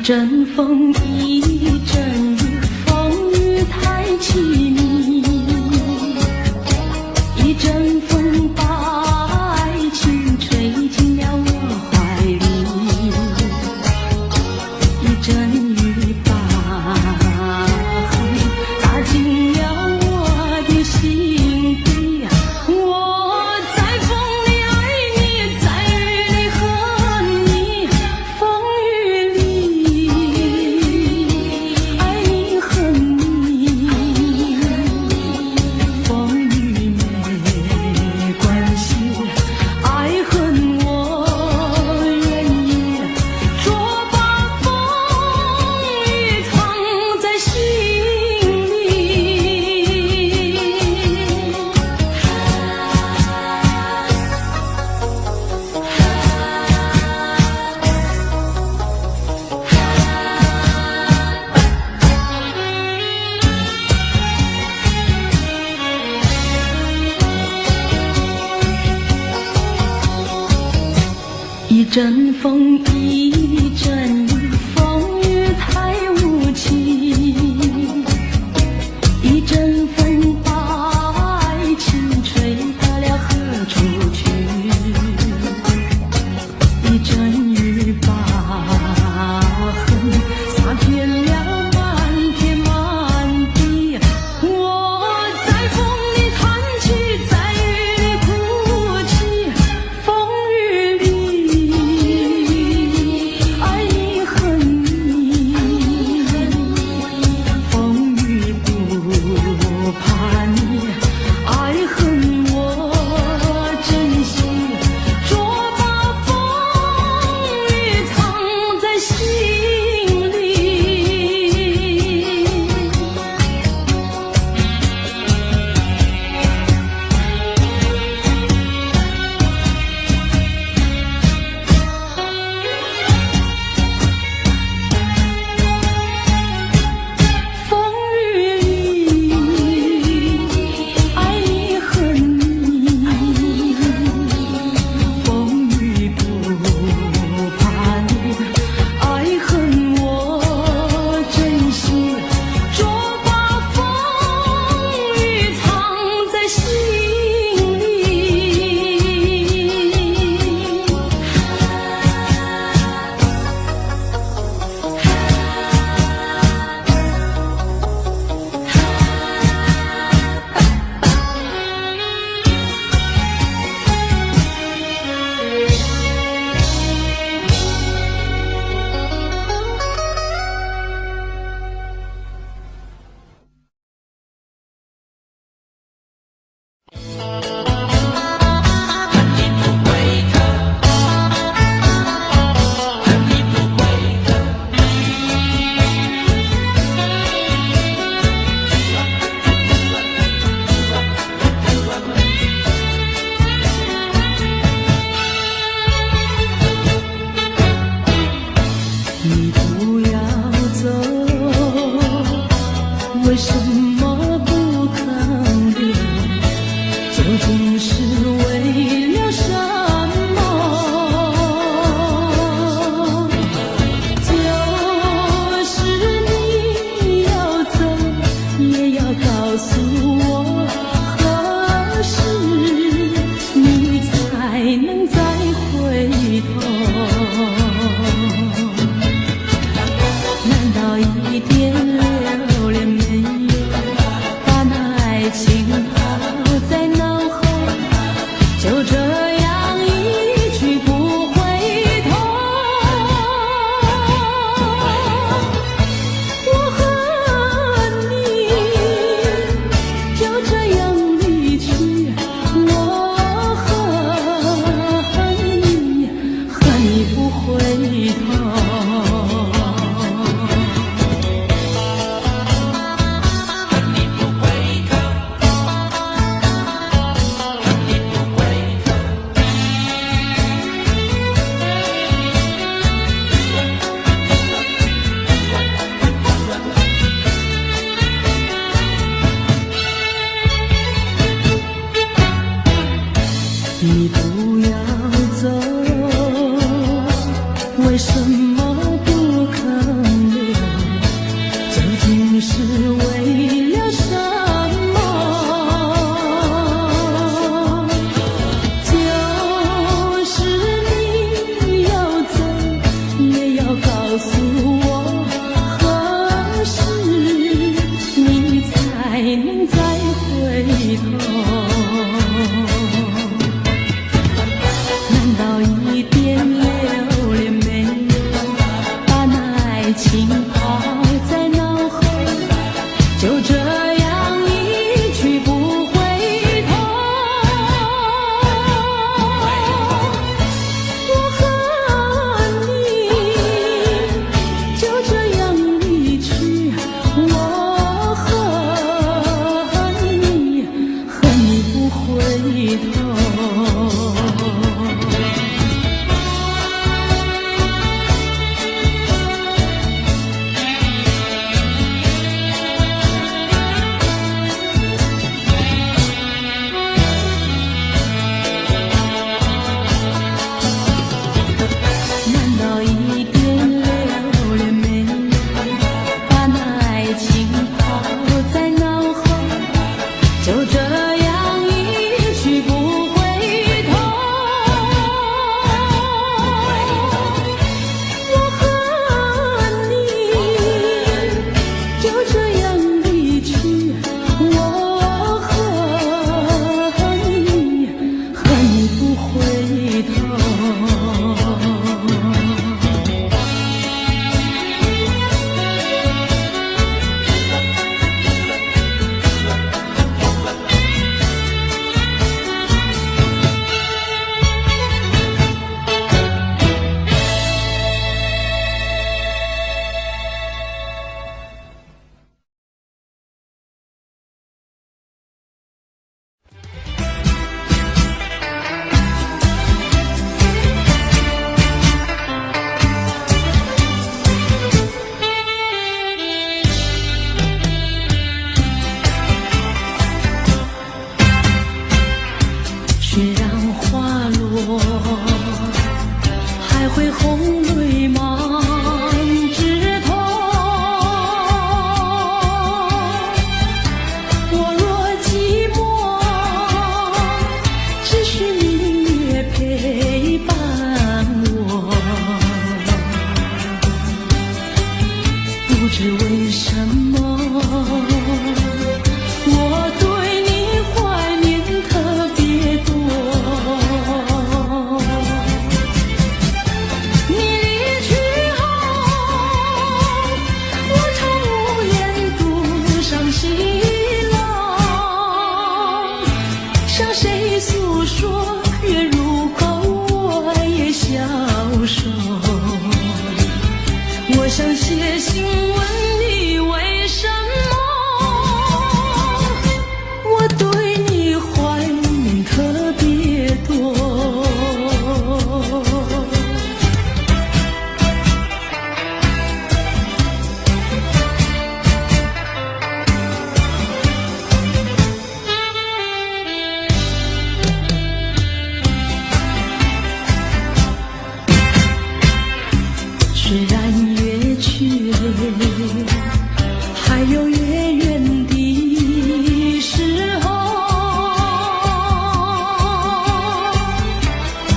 阵风，一阵雨，风雨太凄迷。一阵风把爱情吹进了我怀里，一阵雨把恨打进了我的心底。我在风里爱你，在雨里恨你，风雨里爱你恨你，风雨没关系，爱恨我愿意，说把风雨藏在心里。一阵风，一阵雨，风雨太无情。一阵风把爱情吹到了何处去？一阵雨把恨洒遍了满天满地。我在风里叹气，在雨里哭泣，风雨里爱你恨你，风雨不怕你，爱恨我珍惜，说把风雨藏在心里。风雨里爱你恨你，风雨不怕你，爱恨我珍惜，说把风雨藏在心里。你不要走，为什么不肯留？究竟是为了什么？就是你要走，也要告诉我，何时你才能再回头？难道一点留恋没有，把那爱情抛在脑后，就这样一去不回头？我恨你，就这样离去，我恨你，恨你不回头。就这样一去不回头。我和你就这样离去，我和你恨不回头。雪让花落，还会红泪满枝头。我若寂寞，只需明月陪伴我。不知为什么，我对你怀念特别多。你离去后，我常无言独伤心了。向谁诉说，月如钩，我也消瘦。我想写信问你为什么，我对你怀念特别多。虽然月去，还有月圆的时候。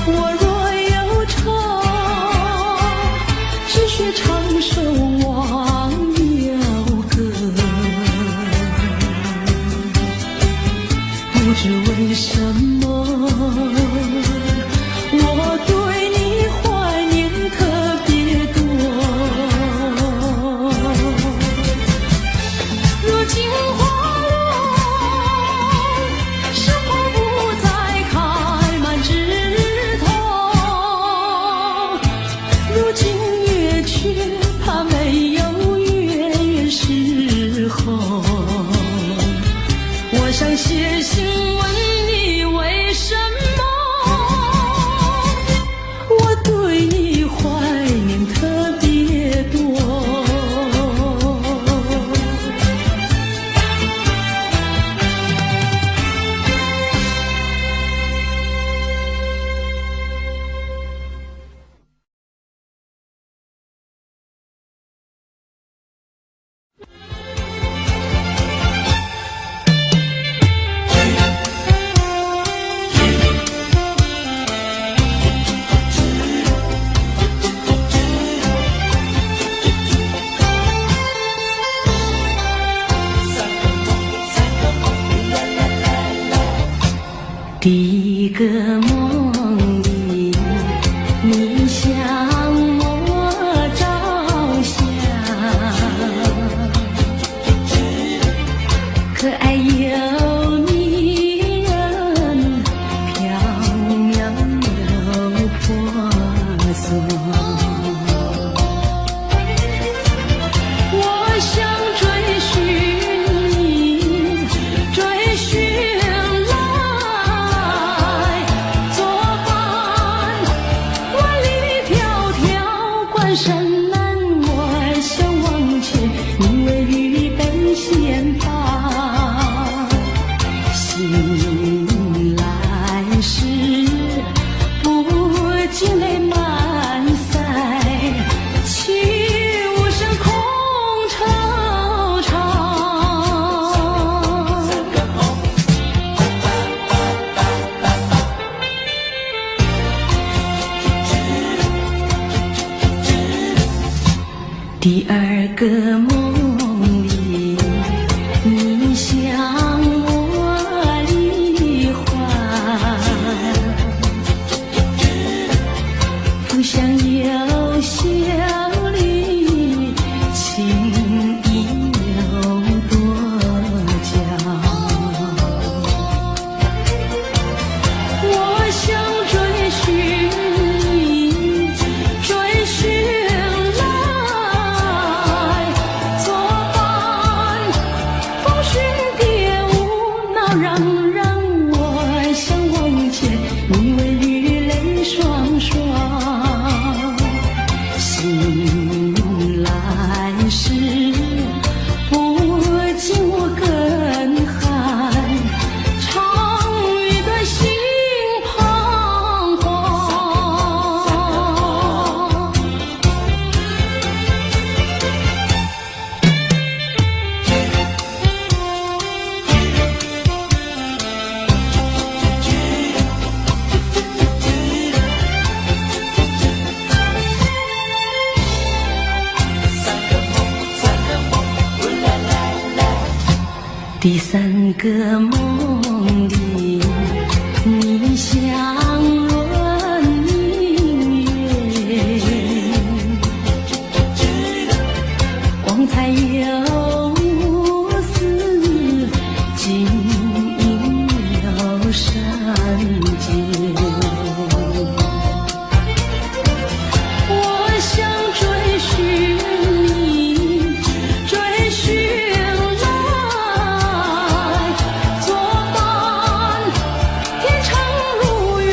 我若忧愁，只需唱首忘忧歌。不知为什么，我对你怀念特别多。如今花落，是否不再开满枝头？如今月缺，怕没有月圆时候。我想写信问你为什么，我对你怀念特别多。第一个梦里，你向我照相，可爱又迷人，飘渺又婆娑。我想追寻你，追寻来作伴。万里迢迢，关山难外，想往前，你为预备先发。醒来时，不禁泪满腮，泣无声空惆怅。第二个梦里，你向我离欢，不想有笑里，情意有多娇。我想追寻你，追寻来作伴，风寻蝶舞闹，让我想望见你为绿泪双双。醒来时不禁我更寒，长雨的心彷徨。第三个梦里，你像轮明月，光彩有丝，晶莹有闪结。我想追寻你，追寻来作伴，天长如愿，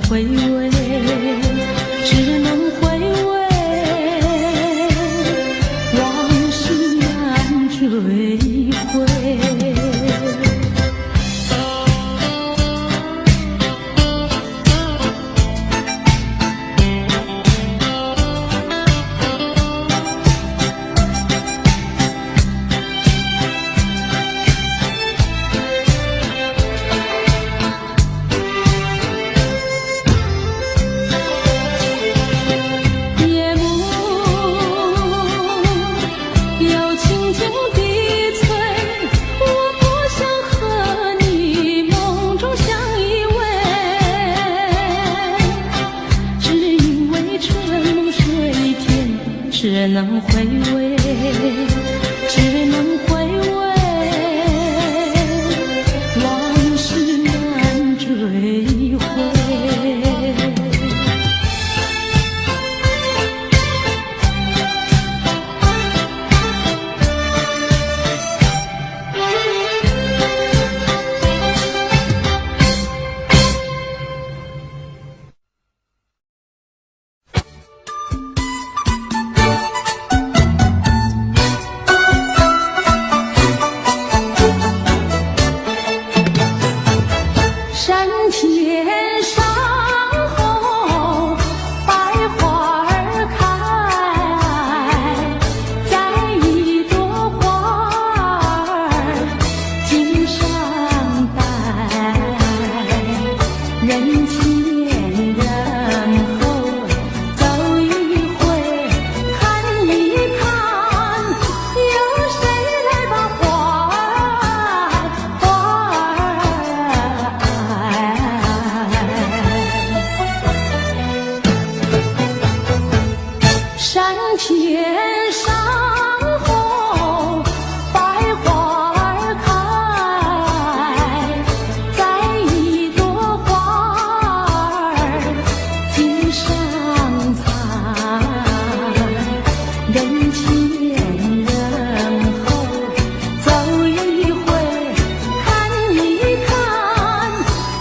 回味，只能回味，往事难追回。只能回味，只能回味，往事难追回。山前山后百花儿开，在一朵花儿襟上戴，人前人后走一回，看一看，有谁来把花儿山前山后百花儿开，在一朵花儿襟上采，人前人后走一回，看一看，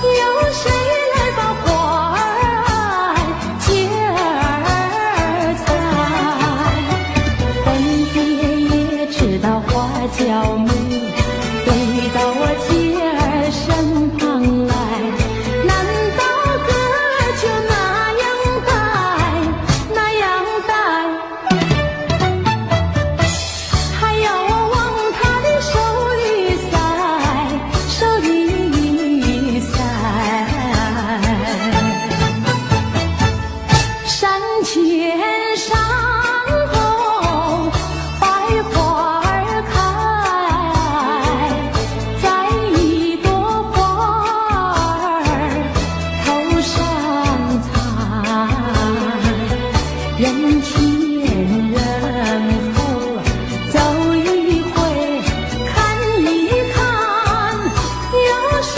有谁来把花儿接儿采。分别也知道花娇美，飞到我姐儿身旁来，难道哥就那样戴，那样戴，还要我往他的手里塞，手里塞。山前山后百花儿开，在一朵花儿头上采，人前人后走一回，看一看，有谁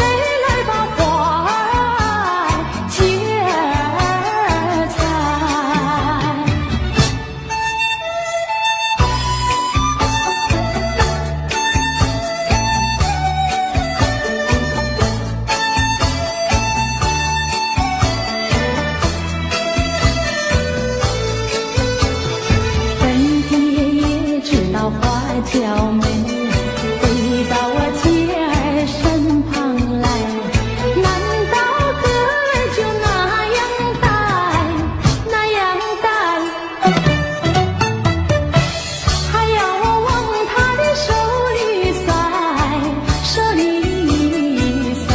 来把花儿接儿采。分别也知道花娇美，飞到我姐儿身旁来，难道哥就那样戴，那样戴，还要我往他的手里塞，手里塞。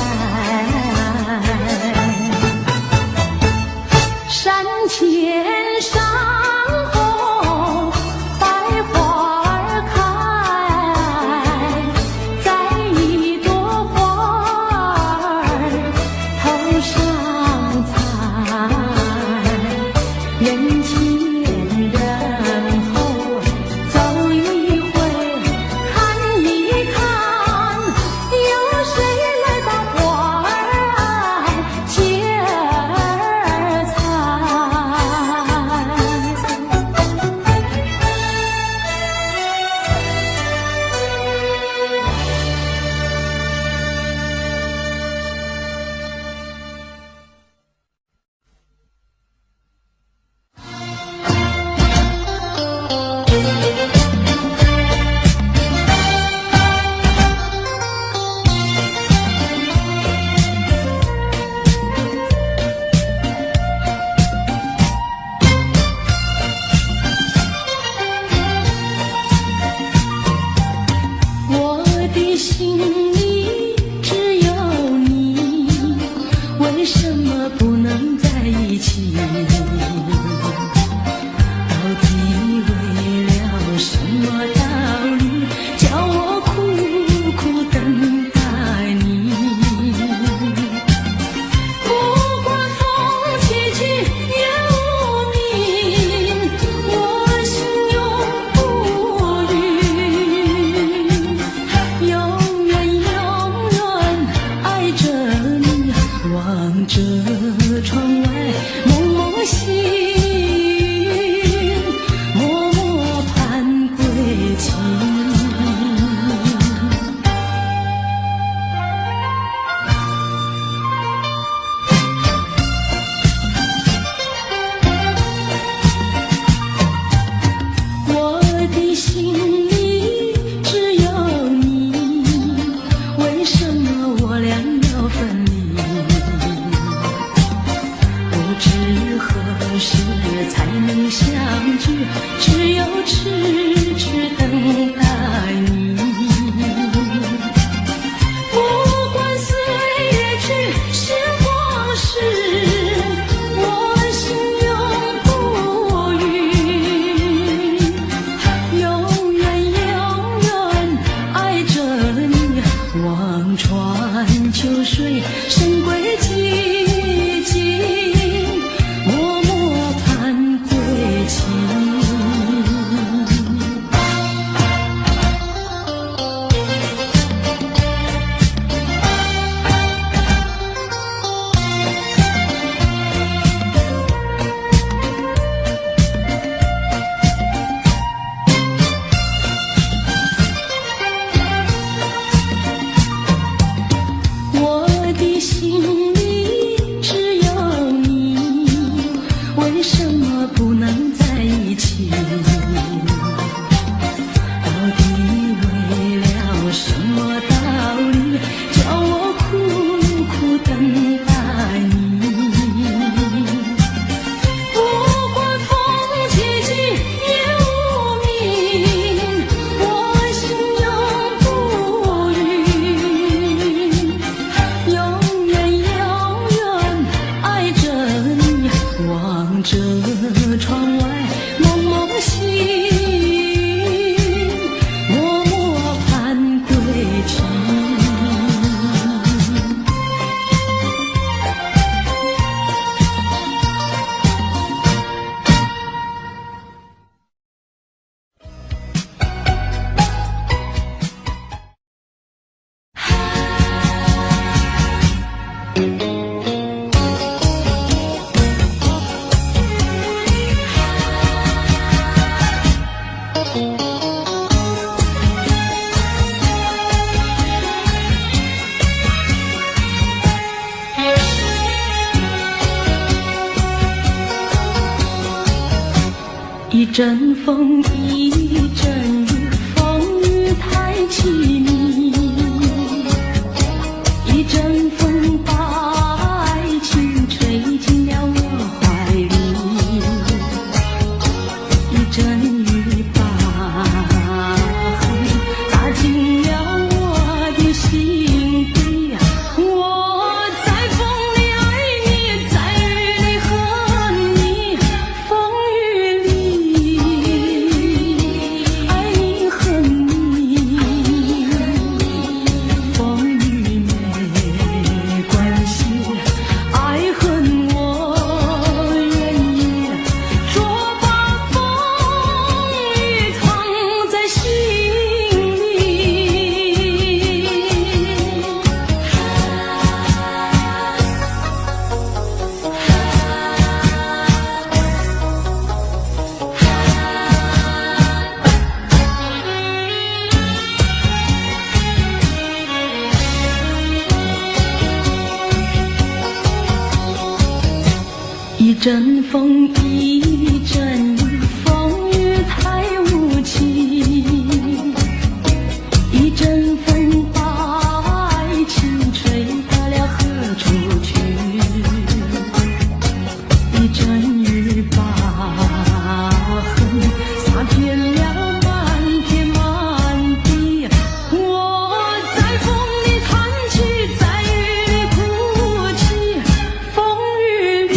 山前山后百花儿开，心里只有你，为什么我俩要分离？不知何时才能相聚，只有痴痴等待你。不管岁月去，时光逝，我心永不渝，永远永远爱着你。望穿秋水，深归寂静，默默盼归期。我的心里只有你，为什么不能在一起？到底为了什么道理，叫我苦苦等待你？不管风起起夜无明，我心永不渝，永远永远爱着你。望着窗外蒙蒙星，默默盼归期。一阵风，一阵雨，风雨太凄迷。一阵风把爱情吹进了我怀里，一阵雨把恨打进了我的心底。我在风里爱你，在雨里恨你，风雨里爱你恨你，风雨没关系，爱恨我愿意，说把风雨藏在心里。一阵风，一阵雨，风雨太无情。一阵风把爱情吹到了何处去？一阵雨把恨洒遍了满天满地。我在风里叹气，在雨里哭泣，风雨里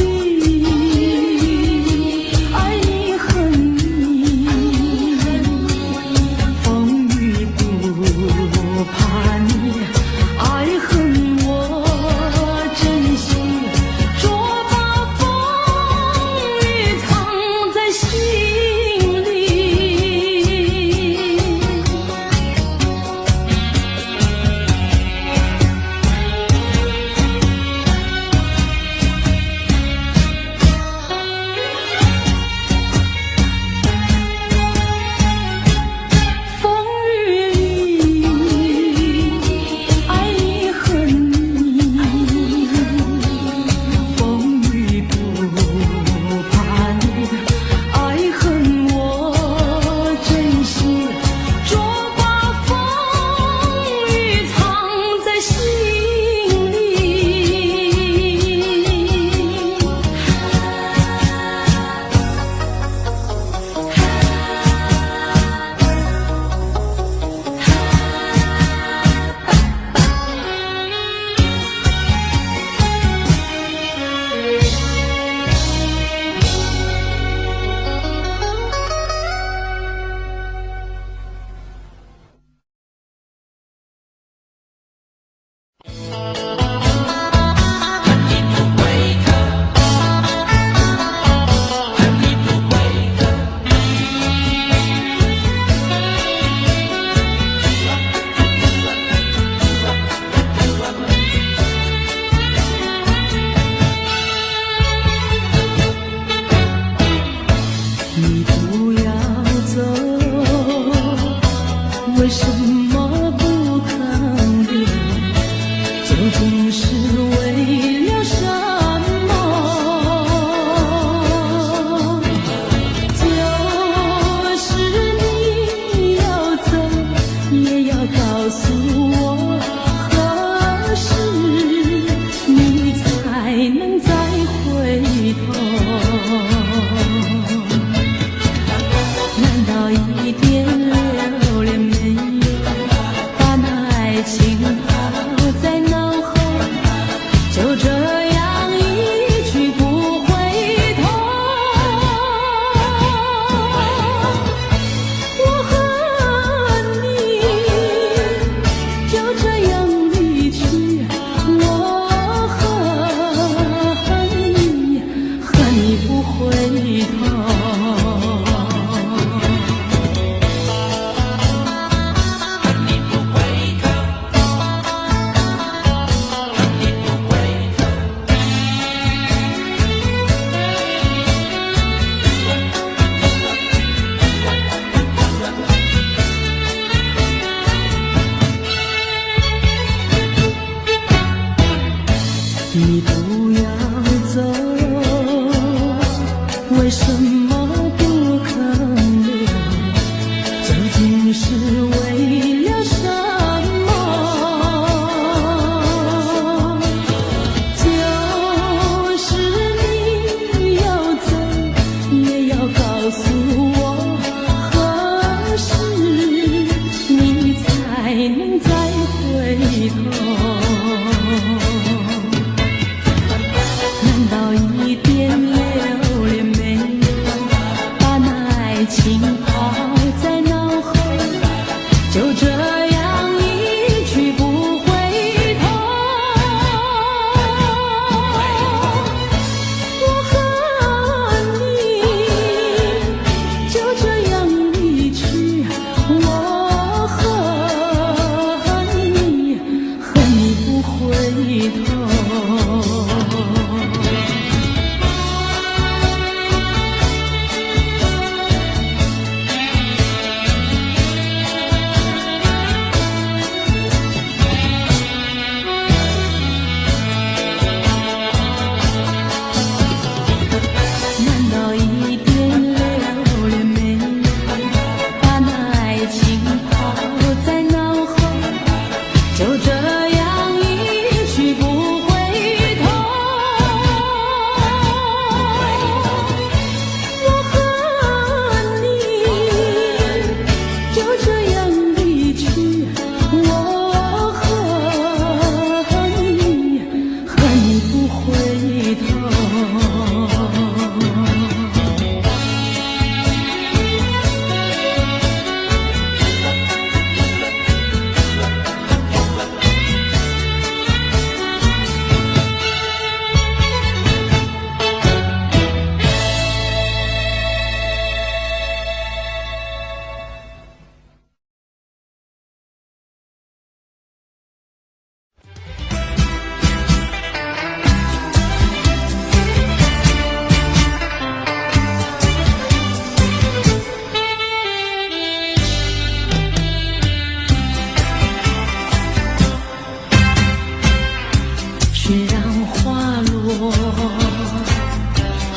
一点留恋没有，把那爱情抛在脑后，就这样一去不回头。我和你就这样离去，我和你不回头。你不要走，为什么不肯留？究竟是为了什么？就是你要走，也要告诉我，何时你才能再回头？难道一点留恋没有，把那爱情抛在脑后，就这样一去不回头？我和你就这样离去，我和你不回头。难道一点留恋没有，把那爱情抛在脑后，就这样一去不回头？我和你就这样离去，我和你不回头。雪让花落，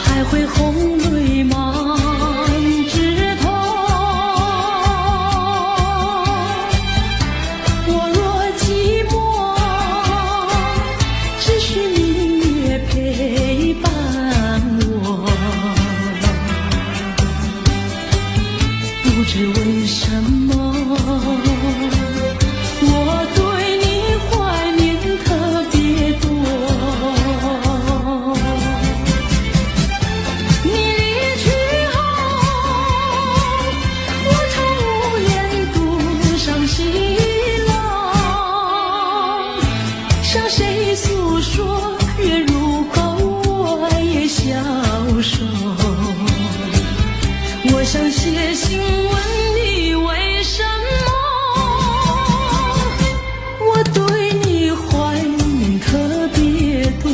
还会红泪满枝头。我若寂寞，只需明月陪伴我。不知为什么，我对你怀念特别多。你离去后，我常无言独伤心了。向谁诉说，月如钩，我也消瘦。我想写信问你为什么，我对你怀念特别多。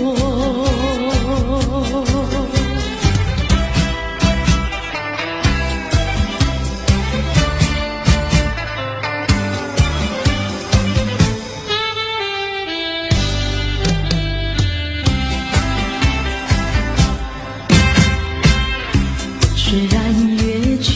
雪然远去。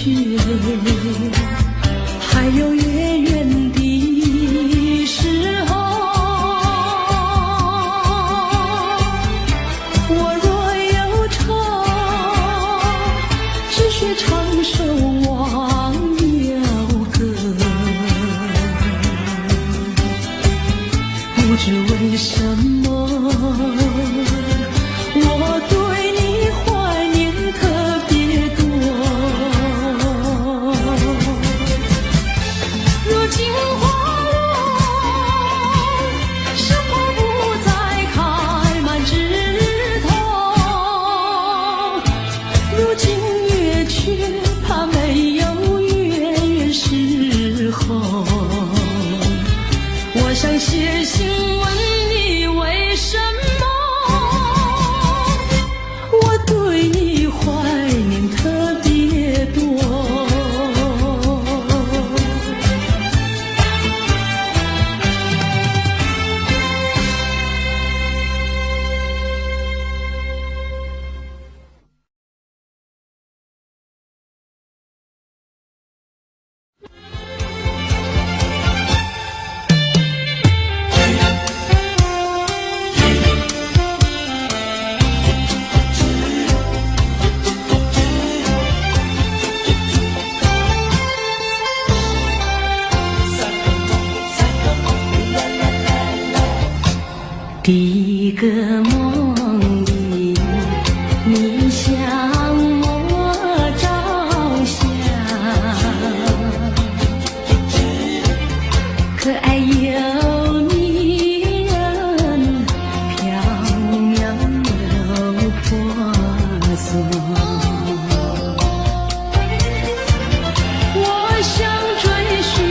想追寻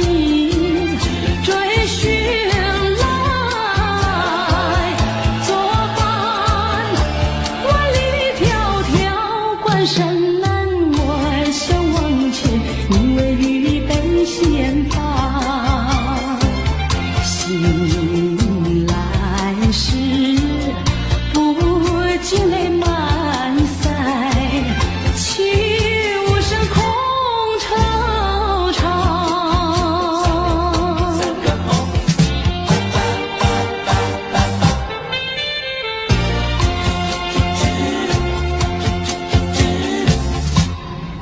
你，追寻来作伴。万里迢迢关山难，我想往前，你为预备先发。醒来时，不禁泪满腮，泣无声空惆怅。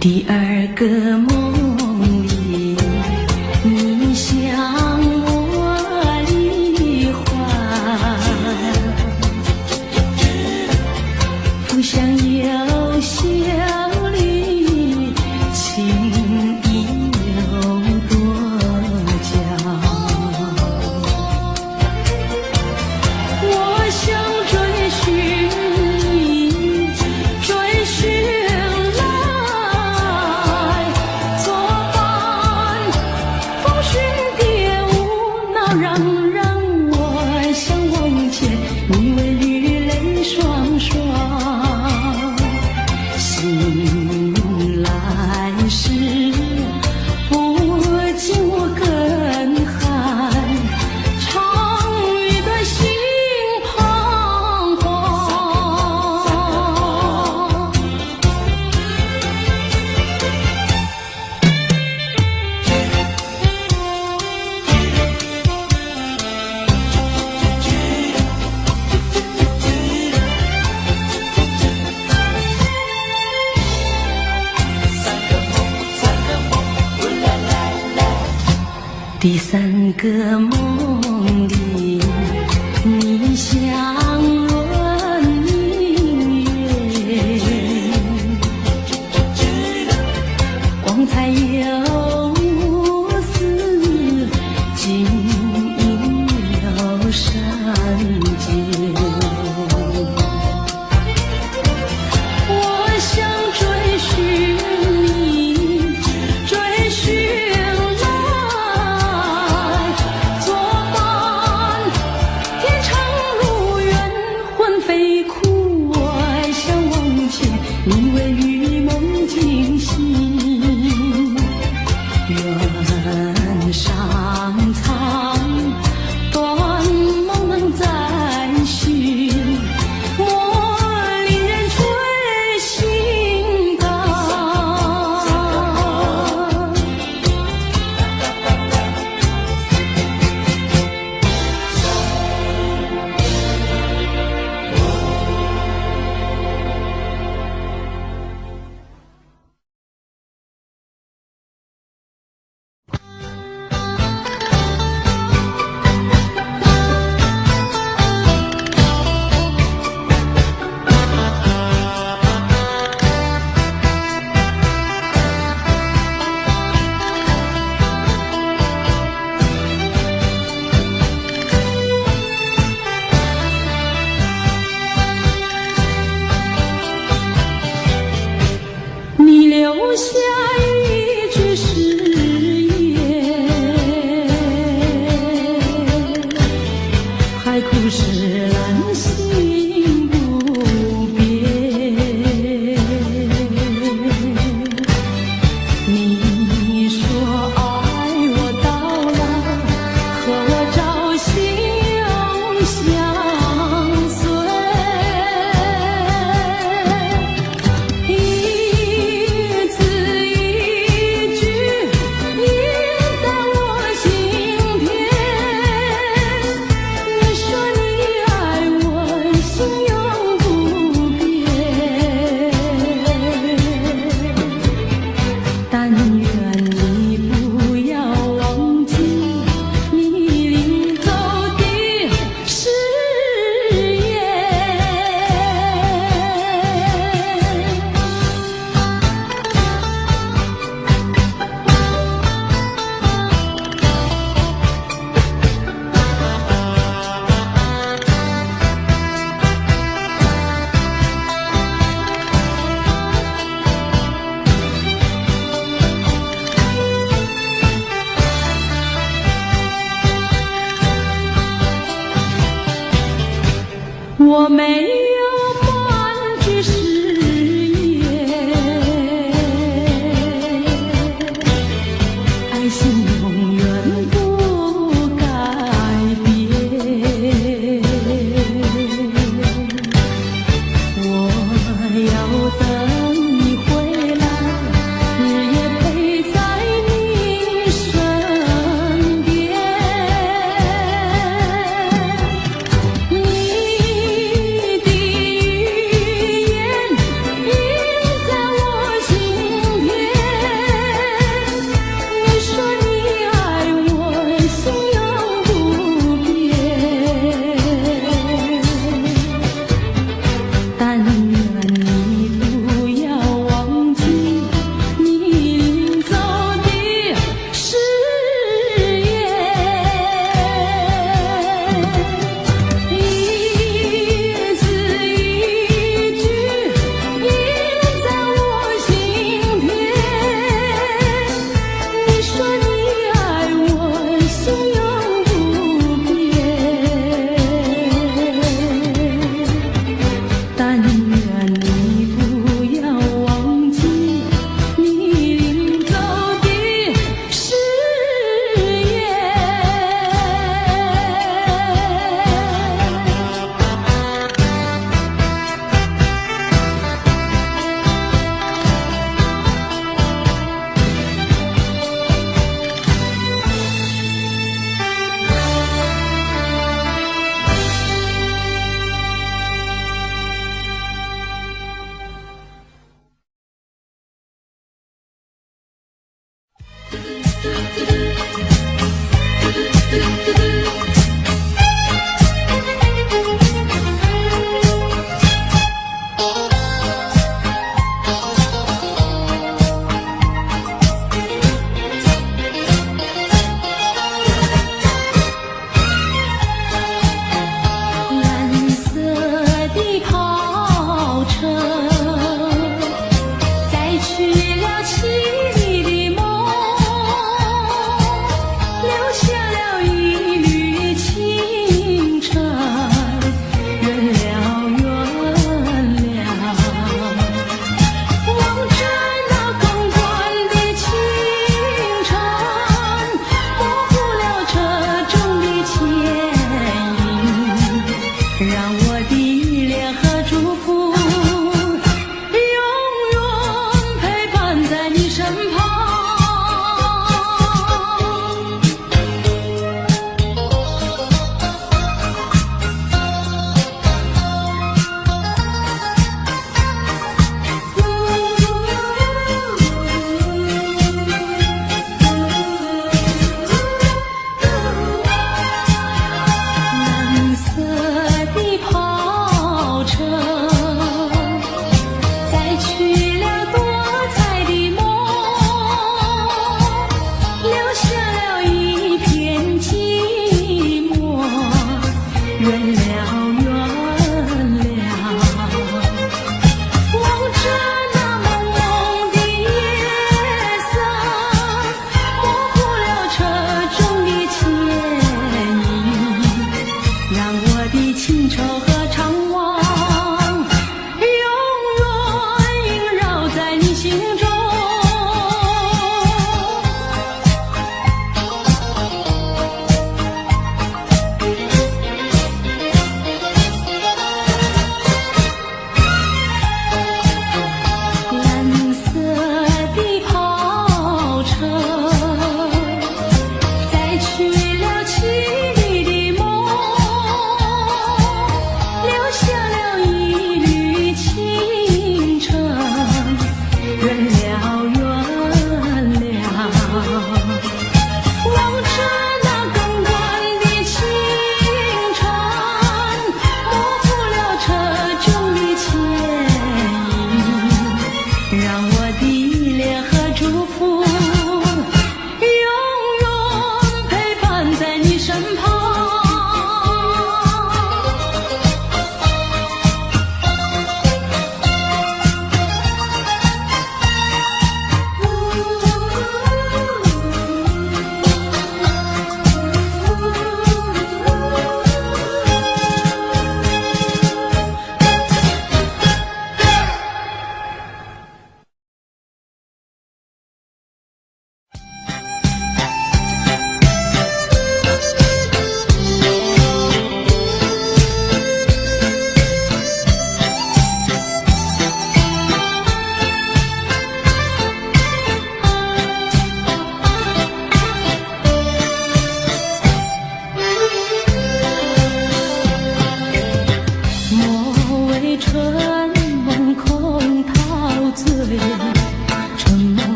第二个梦里，你向我离欢，浮想有笑里，情意有多娇。我想追寻你，追寻来作伴。风寻蝶舞，闹嚷嚷，我想往前，你为绿泪双双。醒来时，不禁我更寒，长雨断心彷徨。第三个梦里，你像轮明月，光彩有丝，晶莹有闪结。我想追寻你，追寻飞哭，我想往前，你为与梦惊醒。原上苍，断梦能再续。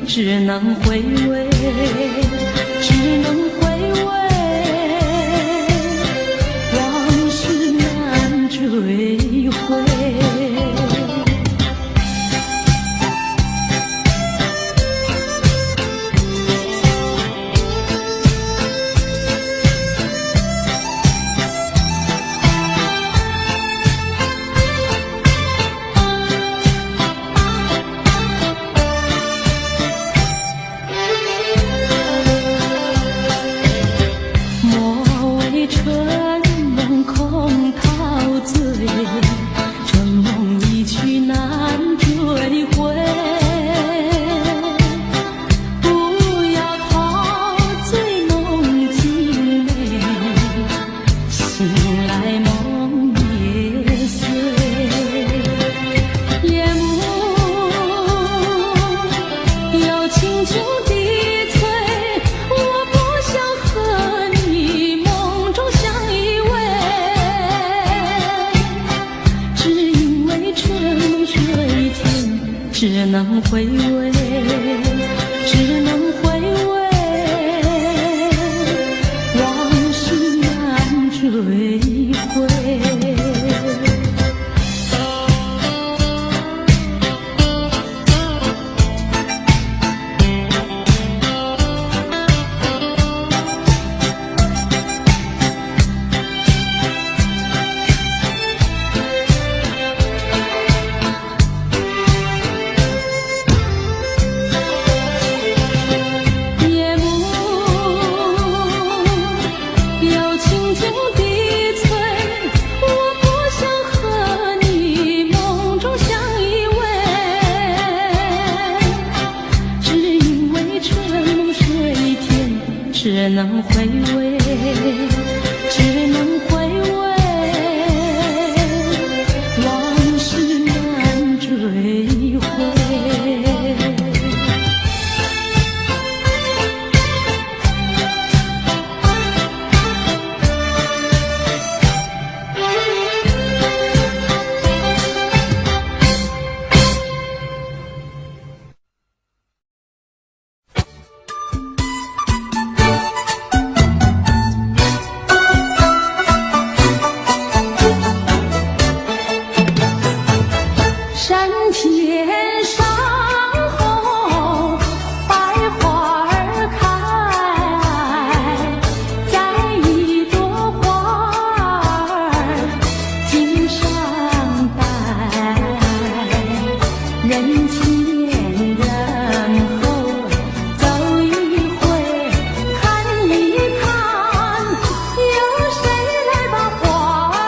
只能回味，只能回味，往事难追回。春梦空陶醉，春梦回味，只能回味，往事难追回。只能回味，只能回味，往事难追回。山前山后百花儿开，栽一朵花儿襟上戴，人前人后走一回，看一看，有谁来把花儿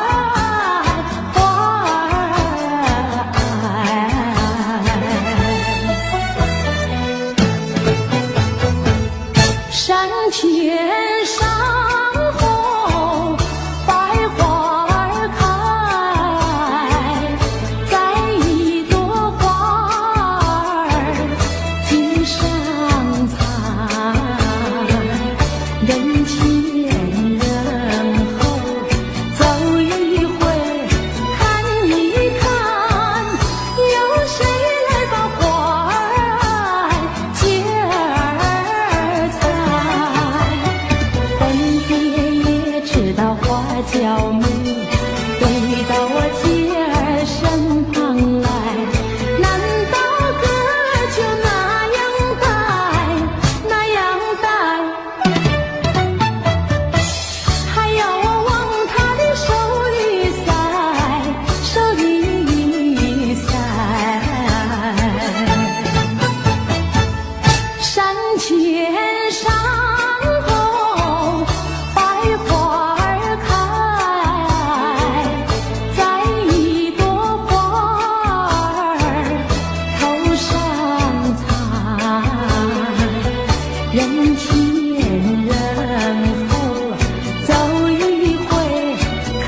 山前山后百花儿开，栽一朵花儿襟上采，人前人后走一回，看一看，有谁来把花儿接儿采。分别也知道花娇美，飞到我姐儿身旁来，难道哥就那样戴，那样戴，还要我往他的手里塞，手里塞。山前山后百花儿开，栽一朵花儿头上采，人前人后走一回，看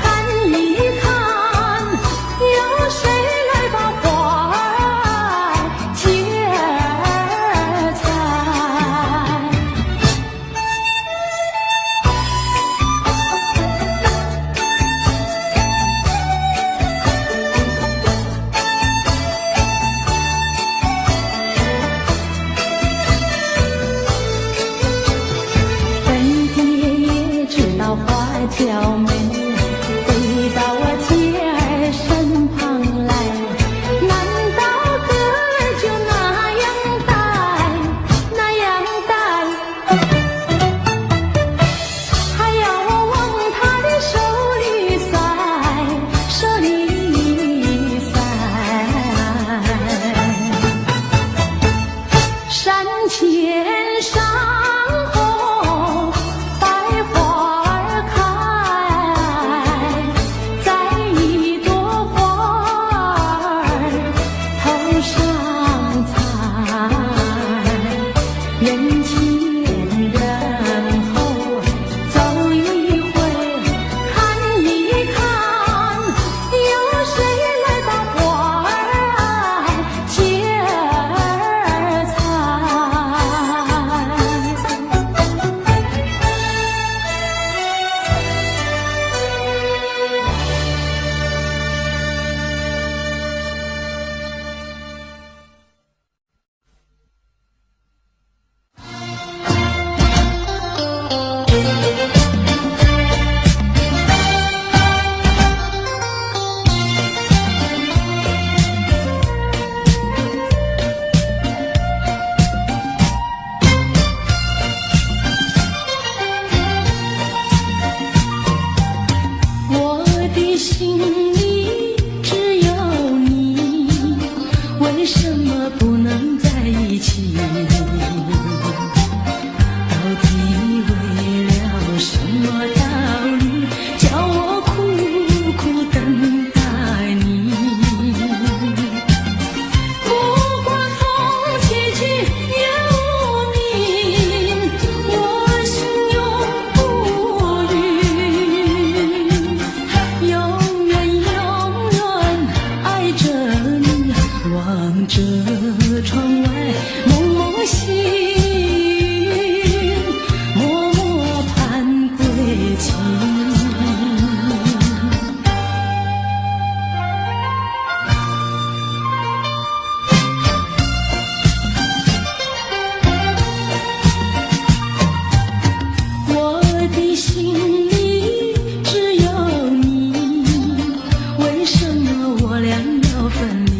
一看，有谁来把花儿接儿采。分别也知道花娇美，飞到我姐儿身旁来，难道哥就那样戴，那样戴，还要我往他的手里塞，手里塞。山前山后百花儿开，栽一朵花儿头上采，人前人后走一回，看一看，有谁来把花儿接儿采。我的心里只有你，为什么不能在一起？到底为了什么道理，叫我苦苦等待你？不管风起起也无名，我心永不渝，永远永远爱着你，望着窗外蒙蒙星，默默盼归期。我的心里只有你，为什么我俩要分离？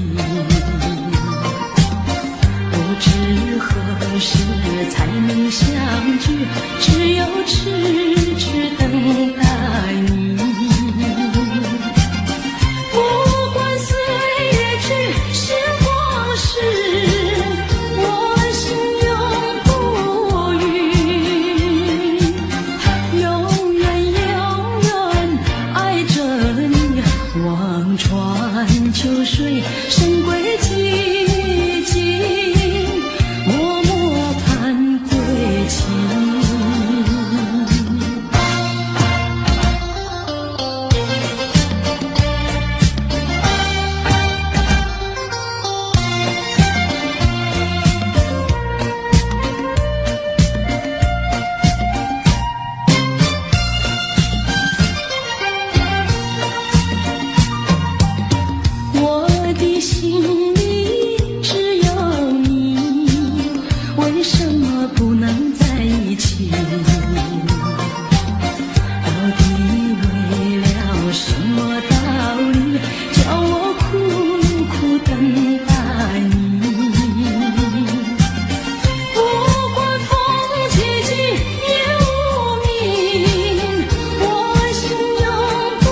不知何时才能相聚，只有痴痴等待你。不管岁月去，时光逝，我心永不渝，永远永远爱着你，望穿秋水，深归寂静，默默盼归期。我的心里只有你，为什么不能在一起？到底为了什么道理，叫我苦苦等待你？不管风起起也无名，我心永不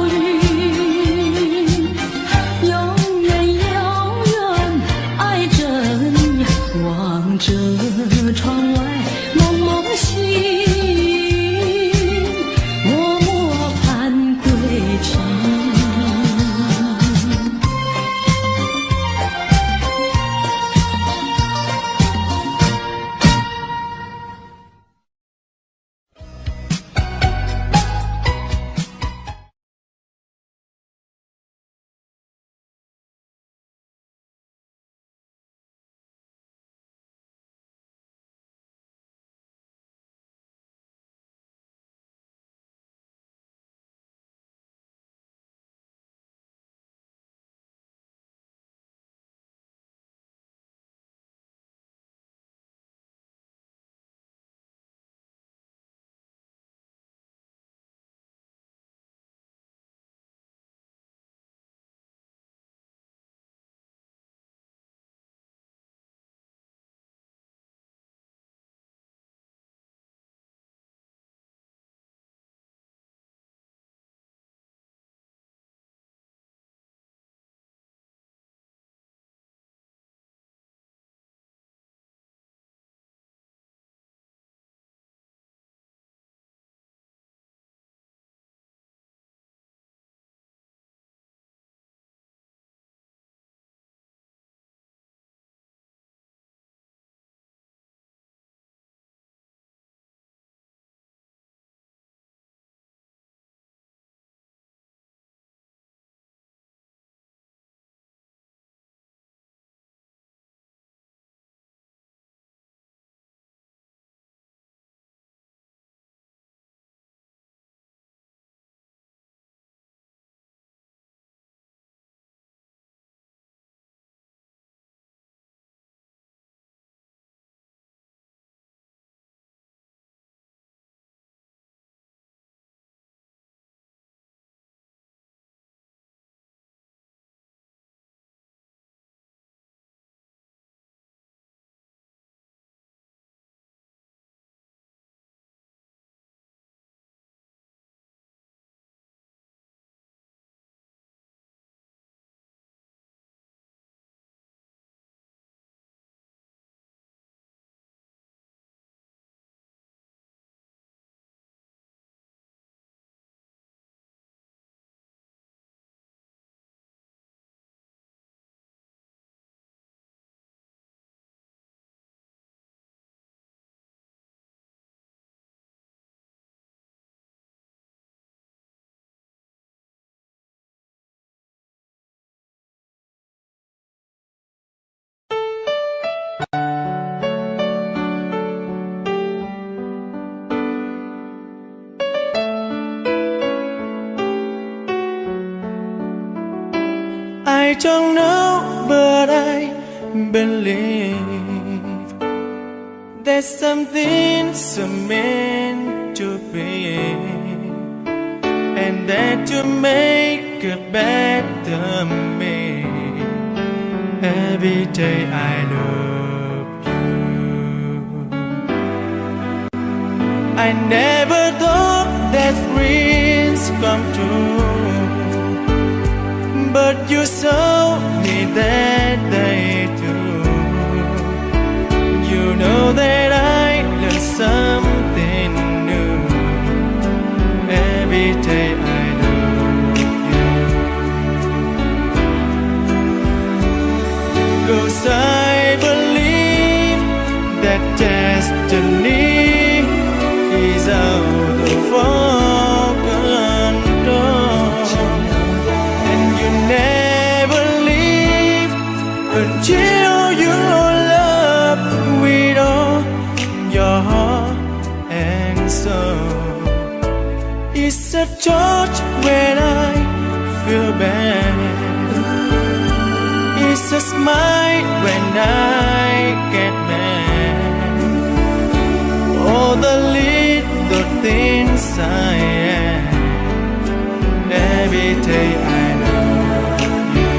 渝，永远永远爱着你，望着窗外蒙蒙星。I don't know, but I believe there's something so meant to be, and that to make a better me. Every day I love you. I never thought that dreams come true, but you showed me that they do. You know that I learned something new. Every day I love you. 'Cause I believe that destiny is out of our control, and you never leave until you love with all your heart and soul. It's a touch when I feel bad, it's a smile when I get mad. All the little things I am. Every day I love you.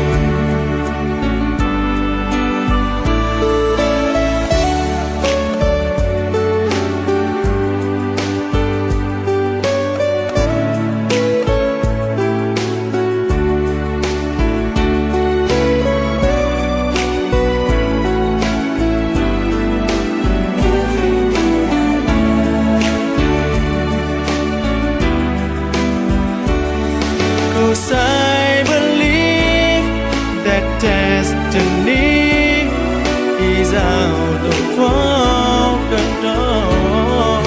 'Cause I believe that destiny is out of our control,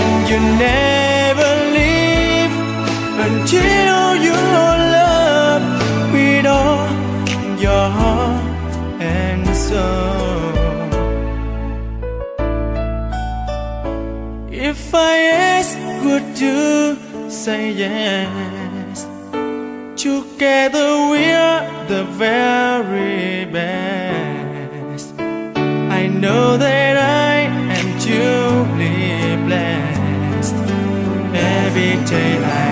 and you never leave until you love with all your heart and soul. If I ask, would you say yes? Together we're the very best. I know that I am truly blessed. Every day I